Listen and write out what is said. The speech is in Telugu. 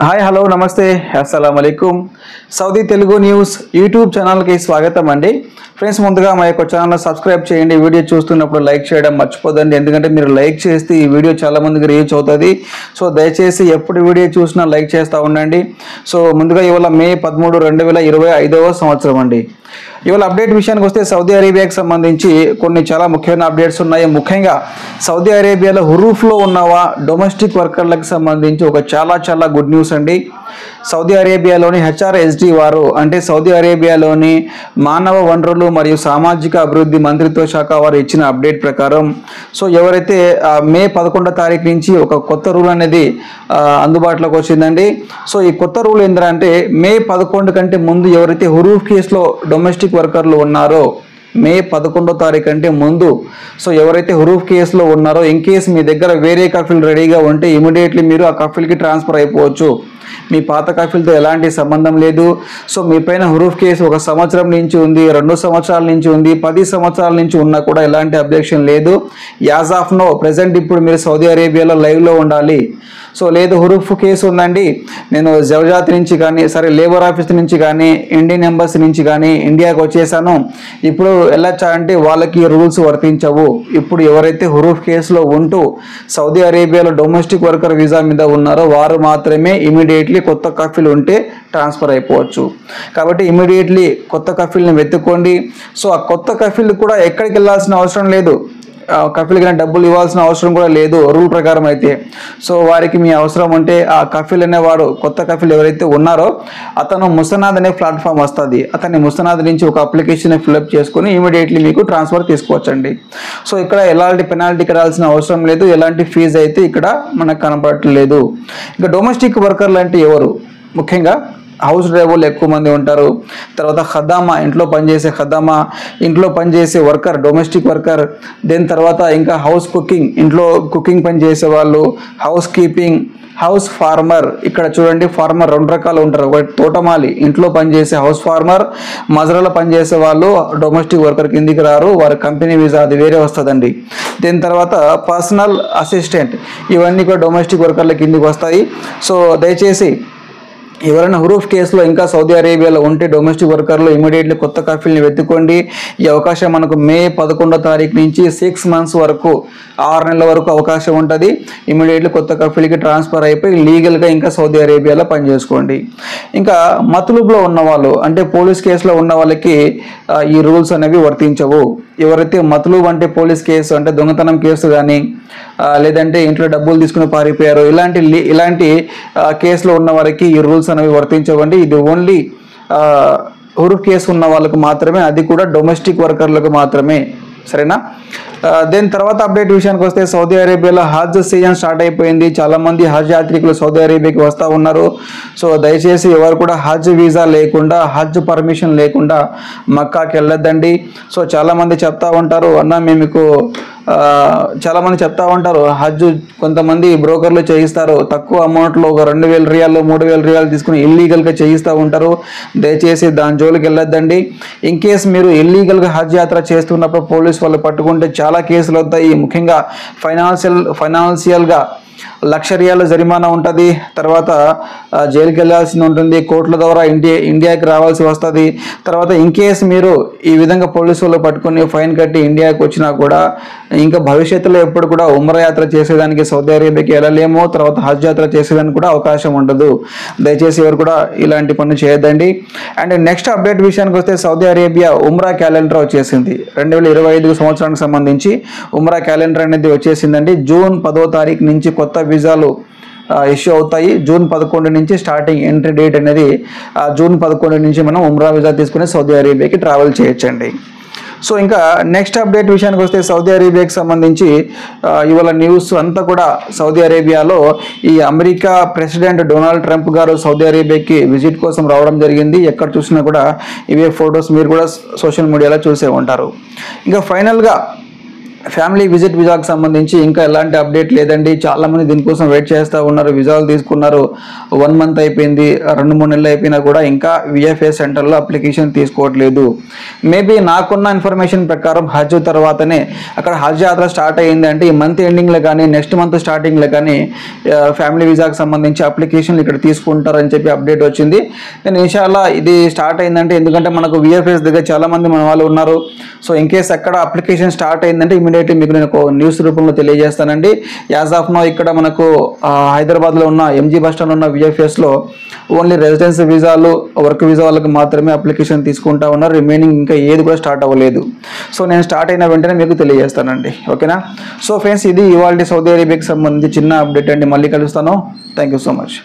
హాయ్ హలో నమస్తే అస్సలాము అలైకుం సౌదీ తెలుగు న్యూస్ యూట్యూబ్ ఛానల్కి స్వాగతం అండి. ఫ్రెండ్స్, ముందుగా మా యొక్క ఛానల్ సబ్స్క్రైబ్ చేయండి. వీడియో చూస్తున్నప్పుడు లైక్ చేయడం మర్చిపోదండి, ఎందుకంటే మీరు లైక్ చేస్తే ఈ వీడియో చాలా మందికి రీచ్ అవుతుంది. సో దయచేసి ఎప్పుడు వీడియో చూసినా లైక్ చేస్తూ ఉండండి. సో ముందుగా ఇవాళ మే 13, 2025వ సంవత్సరం అండి. ఇవాళ అప్డేట్ విషయానికి వస్తే సౌదీ అరేబియాకి సంబంధించి కొన్ని చాలా ముఖ్యమైన అప్డేట్స్ ఉన్నాయి. ముఖ్యంగా సౌదీ అరేబియాలో హురూఫ్లో ఉన్నవా డొమెస్టిక్ వర్కర్లకు సంబంధించి ఒక చాలా గుడ్ న్యూస్ అండి. సౌదీ అరేబియాలోని HRSD వారు, అంటే సౌదీ అరేబియాలోని మానవ వనరులు మరియు సామాజిక అభివృద్ధి మంత్రిత్వ శాఖ వారు ఇచ్చిన అప్డేట్ ప్రకారం సో ఎవరైతే మే 11వ తారీఖు నుంచి ఒక కొత్త రూల్ అనేది అందుబాటులోకి వచ్చిందండి. సో ఈ కొత్త రూల్ ఏంటంటే మే 11 కంటే ముందు ఎవరైతే హురూఫ్ కేసులో డొమెస్టిక్ వర్కర్లు ఉన్నారో మే 11వ తారీఖు అంటే ముందు సో ఎవరైతే హురూఫ్ కేసులో ఉన్నారో ఇన్ కేసు మీ దగ్గర వేరే కఫీల్ రెడీగా ఉంటే ఇమీడియట్లీ మీరు ఆ కఫీల్కి ట్రాన్స్ఫర్ అయిపోవచ్చు. మీ పాత కఫీల్తో ఎలాంటి సంబంధం లేదు. సో మీ పైన హురూఫ్ కేసు 1 సంవత్సరం నుంచి ఉంది, 2 సంవత్సరాల నుంచి ఉంది, 10 సంవత్సరాల నుంచి ఉన్నా కూడా ఎలాంటి అబ్జెక్షన్ లేదు. యాజ్ ఆఫ్ నో ప్రెసెంట్ ఇప్పుడు మీరు సౌదీ అరేబియాలో లైవ్లో ఉండాలి. సో లేదు హురూఫ్ కేసు ఉందండి, నేను జవజాత్ నుంచి కానీ లేబర్ ఆఫీస్ నుంచి కానీ ఇండియన్ ఎంబసీ నుంచి కానీ ఇండియాకి వచ్చేసాను, ఇప్పుడు వెళ్ళొచ్చా అంటే వాళ్ళకి రూల్స్ వర్తించవు. ఇప్పుడు ఎవరైతే హురూఫ్ కేసులో ఉంటూ సౌదీ అరేబియాలో డొమెస్టిక్ వర్కర్ వీసా మీద ఉన్నారో వారు మాత్రమే ఇమీడియట్లీ కొత్త కఫీల్ ఉంటే ట్రాన్స్ఫర్ అయిపోవచ్చు. కాబట్టి ఇమీడియట్లీ కొత్త కఫీల్ని వెతుక్కోండి. సో ఆ కొత్త కఫీల్ కూడా ఎక్కడికి వెళ్ళాల్సిన అవసరం లేదు, కఫీల్కి డబ్బులు ఇవ్వాల్సిన అవసరం కూడా లేదు రూల్ ప్రకారం అయితే. సో వారికి మీ అవసరం ఉంటే ఆ కఫీల్ అనేవాడు కొత్త కఫీల్ ఎవరైతే ఉన్నారో అతను ముసనాద్ అనే ప్లాట్ఫామ్ వస్తుంది, అతన్ని ముసనాద్ నుంచి ఒక అప్లికేషన్ ఫిల్అప్ చేసుకుని ఇమీడియట్లీ మీకు ట్రాన్స్ఫర్ తీసుకోవచ్చండి. సో ఇక్కడ ఎలాంటి పెనాల్టీ కట్టాల్సిన అవసరం లేదు, ఎలాంటి ఫీజు అయితే ఇక్కడ మనకు కనపడట్లేదు. ఇక డొమెస్టిక్ వర్కర్లు అంటే ఎవరు? ముఖ్యంగా హౌస్ డ్రైవర్లు ఎక్కువ మంది ఉంటారు. తర్వాత ఖదామా, ఇంట్లో పనిచేసే ఖదామా, ఇంట్లో పనిచేసే వర్కర్, డొమెస్టిక్ వర్కర్. దెన్ తర్వాత ఇంకా హౌస్ కుకింగ్, ఇంట్లో కుకింగ్ పని చేసే వాళ్ళు, హౌస్ కీపింగ్, హౌస్ ఫార్మర్. ఇక్కడ చూడండి, ఫార్మర్ 2 రకాలు ఉంటారు. ఒకటి తోటమాలి, ఇంట్లో పనిచేసే హౌస్ ఫార్మర్. మజరాలో పనిచేసే వాళ్ళు డొమెస్టిక్ వర్కర్ కిందికి రారు, వారి కంపెనీ వీసా అది వేరే వస్తుందండి. దీని తర్వాత పర్సనల్ అసిస్టెంట్, ఇవన్నీ కూడా డొమెస్టిక్ వర్కర్ల కిందికి వస్తాయి. సో దయచేసి ఎవరైనా హురూఫ్ కేసులో ఇంకా సౌదీ అరేబియాలో ఉంటే డొమెస్టిక్ వర్కర్లు ఇమీడియట్లీ కొత్త కఫీల్ని వెతుక్కోండి. ఈ అవకాశం మనకు మే 11వ తారీఖు నుంచి 6 మంత్స్ వరకు, 6 నెలల వరకు అవకాశం ఉంటుంది. ఇమీడియట్లీ కొత్త కఫీల్కి ట్రాన్స్ఫర్ అయిపోయి లీగల్గా ఇంకా సౌదీ అరేబియాలో పనిచేసుకోండి. ఇంకా మత్లూబ్లో ఉన్న వాళ్ళు, అంటే పోలీస్ కేసులో ఉన్న వాళ్ళకి ఈ రూల్స్ అనేవి వర్తించవు. ఎవరైతే మత్లూబ్ అంటే పోలీస్ కేసు, అంటే దొంగతనం కేసు కానీ లేదంటే ఇంట్లో డబ్బులు తీసుకుని పారిపోయారు, ఇలాంటి కేసులో ఉన్న వారికి ఈ రూల్స్ అనేవి వర్తించవండి. ఇది ఓన్లీ హురూఫ్ కేసు ఉన్న వాళ్ళకు మాత్రమే, అది కూడా డొమెస్టిక్ వర్కర్లకు మాత్రమే. సరేనా? దీని తర్వాత అప్డేట్ విషయానికి వస్తే సౌదీ అరేబియాలో హజ్ సీజన్ స్టార్ట్ అయిపోయింది. చాలామంది హజ్ యాత్రికులు సౌదీ అరేబియాకి వస్తూ ఉన్నారు. సో దయచేసి ఎవరు కూడా హజ్ వీసా లేకుండా, హజ్ పర్మిషన్ లేకుండా మక్కాకి వెళ్ళొద్దండి. సో చాలామంది చెప్తా ఉంటారు, అన్న మేము మీకు చాలామంది చెప్తా ఉంటారు హజ్, కొంతమంది బ్రోకర్లు చేయిస్తారు తక్కువ అమౌంట్లో, ఒక 2000 రియాలు 3000 రియాలు తీసుకుని ఇల్లీగల్గా చేయిస్తూ ఉంటారు. దయచేసి దాని జోలికి వెళ్ళొద్దండి. ఇన్ కేస్ మీరు ఇల్లీగల్గా హజ్ యాత్ర చేస్తున్నప్పుడు పోలీస్ వాళ్ళు పట్టుకుంటే చాలా కేసులు అవుతాయి. ముఖ్యంగా ఫైనాన్షియల్గా 1,00,000 రియాలు జరిమానా ఉంటుంది. తర్వాత జైలుకి వెళ్ళాల్సి ఉంటుంది, కోర్టుల ద్వారా ఇండియాకి రావాల్సి వస్తుంది. తర్వాత ఇన్ కేస్ మీరు ఈ విధంగా పోలీసు వాళ్ళు పట్టుకొని ఫైన్ కట్టి ఇండియాకి వచ్చినా కూడా ఇంకా భవిష్యత్తులో ఎప్పుడు కూడా ఉమ్రా యాత్ర చేసేదానికి సౌదీ అరేబియాకి వెళ్ళలేము, తర్వాత హజ్ యాత్ర చేసేదానికి కూడా అవకాశం ఉండదు. దయచేసి ఎవరు కూడా ఇలాంటి పనులు చేయొద్దండి. అండ్ నెక్స్ట్ అప్డేట్ విషయానికి వస్తే సౌదీ అరేబియా ఉమ్రా క్యాలెండర్ వచ్చేసింది. 2025 సంవత్సరానికి సంబంధించి ఉమ్రా క్యాలెండర్ అనేది వచ్చేసిందండి. జూన్ 10వ తారీఖు నుంచి కొత్త వీసాలు ఇష్యూ అవుతాయి. జూన్ 11 నుంచి స్టార్టింగ్ ఎంట్రీ డేట్ అనేది జూన్ 11 నుంచి మనం ఉమ్రా వీసా తీసుకుని సౌదీ అరేబియాకి ట్రావెల్ చేయొచ్చండి. సో ఇంకా నెక్స్ట్ అప్డేట్ విషయానికి వస్తే సౌదీ అరేబియాకి సంబంధించి ఇవాళ న్యూస్ అంతా కూడా సౌదీ అరేబియాలో ఈ అమెరికా ప్రెసిడెంట్ డొనాల్డ్ ట్రంప్ గారు సౌదీ అరేబియాకి విజిట్ కోసం రావడం జరిగింది. ఎక్కడ చూసినా కూడా ఇవే ఫొటోస్ మీరు కూడా సోషల్ మీడియాలో చూసే ఉంటారు. ఇంకా ఫైనల్గా ఫ్యామిలీ విజిట్ వీసాకు సంబంధించి ఇంకా ఎలాంటి అప్డేట్ లేదండి. చాలామంది దీనికోసం వెయిట్ చేస్తూ ఉన్నారు. వీసాలు తీసుకున్నారు, 1 మంత్ అయిపోయింది, 2-3 నెలలు అయిపోయినా కూడా ఇంకా విఎఫ్ఎస్ సెంటర్లో అప్లికేషన్ తీసుకోవట్లేదు. మేబీ నాకున్న ఇన్ఫర్మేషన్ ప్రకారం హజ్ తర్వాతనే అక్కడ హజ్ యాత్ర స్టార్ట్ అయ్యింది అంటే ఈ మంత్ ఎండింగ్లో కానీ నెక్స్ట్ మంత్ స్టార్టింగ్లో కానీ ఫ్యామిలీ వీసాకు సంబంధించి అప్లికేషన్లు ఇక్కడ తీసుకుంటారని చెప్పి అప్డేట్ వచ్చింది. నేను ఇన్షాల్లా ఇది స్టార్ట్ అయిందంటే, ఎందుకంటే మనకు విఎఫ్ఎస్ దగ్గర చాలామంది మన వాళ్ళు ఉన్నారు. సో ఇన్ కేస్ అక్కడ అప్లికేషన్ స్టార్ట్ అయిందంటే ఇమీడియట్లీ మీకు నేను ఒక న్యూస్ రూపంలో తెలియజేస్తానండి. యాజ్ ఆఫ్ నో ఇక్కడ మనకు హైదరాబాద్లో ఉన్న ఎంజీ బస్ స్టాండ్ ఉన్న విఎఫ్ఎస్లో ఓన్లీ రెసిడెన్స్ వీసాలు, వర్క్ వీసా వాళ్ళకి మాత్రమే అప్లికేషన్ తీసుకుంటా ఉన్నారు. రిమైనింగ్ ఇంకా ఏది కూడా స్టార్ట్ అవ్వలేదు. సో నేను స్టార్ట్ అయిన వెంటనే మీకు తెలియజేస్తానండి. ఓకేనా? సో ఫ్రెండ్స్, ఇది ఇవాళ సౌదీ అరేబియాకి సంబంధించి చిన్న అప్డేట్ అండి. మళ్ళీ కలుస్తాను. Thank you so much.